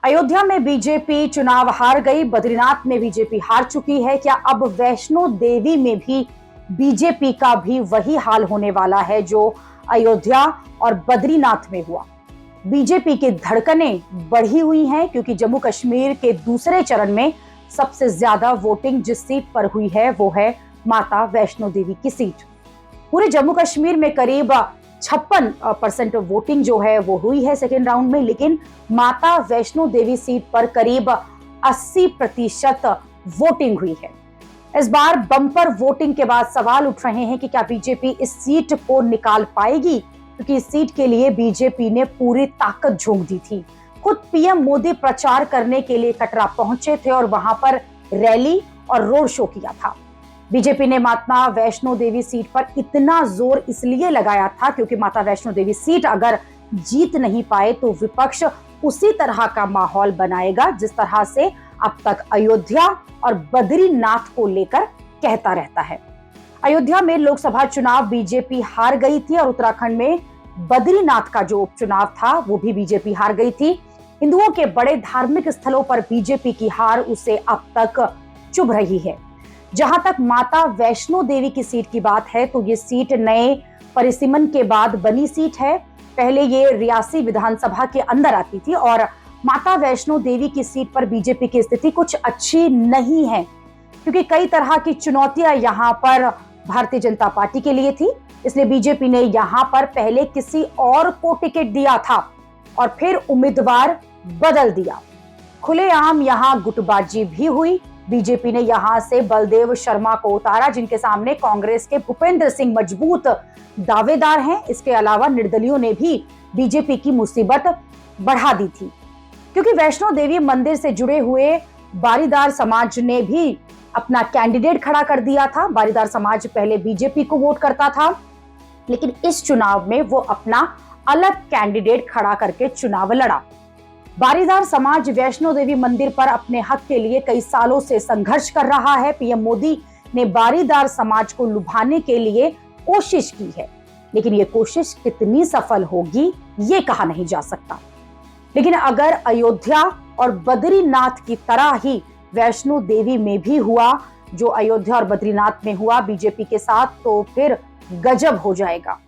अयोध्या में बीजेपी चुनाव हार गई, बद्रीनाथ में बीजेपी हार चुकी है। क्या अब वैष्णो देवी में भी बीजेपी का भी वही हाल होने वाला है जो अयोध्या और बद्रीनाथ में हुआ? बीजेपी की धड़कनें बढ़ी हुई हैं क्योंकि जम्मू कश्मीर के दूसरे चरण में सबसे ज्यादा वोटिंग जिस सीट पर हुई है वो है माता वैष्णो देवी की सीट। पूरे जम्मू कश्मीर में करीब 56% वोटिंग जो है वो हुई है सेकेंड राउंड में, लेकिन माता वैष्णो देवी सीट पर करीब 80% वोटिंग हुई है। इस बार बम्पर वोटिंग के बाद सवाल उठ रहे हैं कि क्या बीजेपी इस सीट को निकाल पाएगी, क्योंकि इस सीट के लिए बीजेपी ने पूरी ताकत झोंक दी थी। खुद पीएम मोदी प्रचार करने के लिए कटरा पहुंचे थे और वहां पर रैली और रोड शो किया था। बीजेपी ने माता वैष्णो देवी सीट पर इतना जोर इसलिए लगाया था क्योंकि माता वैष्णो देवी सीट अगर जीत नहीं पाए तो विपक्ष उसी तरह का माहौल बनाएगा जिस तरह से अब तक अयोध्या और बद्रीनाथ को लेकर कहता रहता है। अयोध्या में लोकसभा चुनाव बीजेपी हार गई थी और उत्तराखंड में बद्रीनाथ का जो उपचुनाव था वो भी बीजेपी हार गई थी। हिंदुओं के बड़े धार्मिक स्थलों पर बीजेपी की हार उसे अब तक चुभ रही है। जहां तक माता वैष्णो देवी की सीट की बात है तो ये सीट नए परिसीमन के बाद बनी सीट है। पहले ये रियासी विधानसभा के अंदर आती थी और माता वैष्णो देवी की सीट पर बीजेपी की स्थिति कुछ अच्छी नहीं है क्योंकि कई तरह की चुनौतियां यहां पर भारतीय जनता पार्टी के लिए थी। इसलिए बीजेपी ने यहां पर पहले किसी और को टिकट दिया था और फिर उम्मीदवार बदल दिया। खुलेआम यहां गुटबाजी भी हुई। बीजेपी ने यहां से बलदेव शर्मा को उतारा जिनके सामने कांग्रेस के भूपेंद्र सिंह मजबूत दावेदार हैं। इसके अलावा निर्दलियों ने भी बीजेपी की मुसीबत बढ़ा दी थी क्योंकि वैष्णो देवी मंदिर से जुड़े हुए बारीदार समाज ने भी अपना कैंडिडेट खड़ा कर दिया था। बारीदार समाज पहले बीजेपी को वोट करता था, लेकिन इस चुनाव में वो अपना अलग कैंडिडेट खड़ा करके चुनाव लड़ा। बारीदार समाज वैष्णो देवी मंदिर पर अपने हक के लिए कई सालों से संघर्ष कर रहा है। पीएम मोदी ने बारीदार समाज को लुभाने के लिए कोशिश की है, लेकिन ये कोशिश कितनी सफल होगी ये कहा नहीं जा सकता। लेकिन अगर अयोध्या और बद्रीनाथ की तरह ही वैष्णो देवी में भी हुआ जो अयोध्या और बद्रीनाथ में हुआ बीजेपी के साथ, तो फिर गजब हो जाएगा।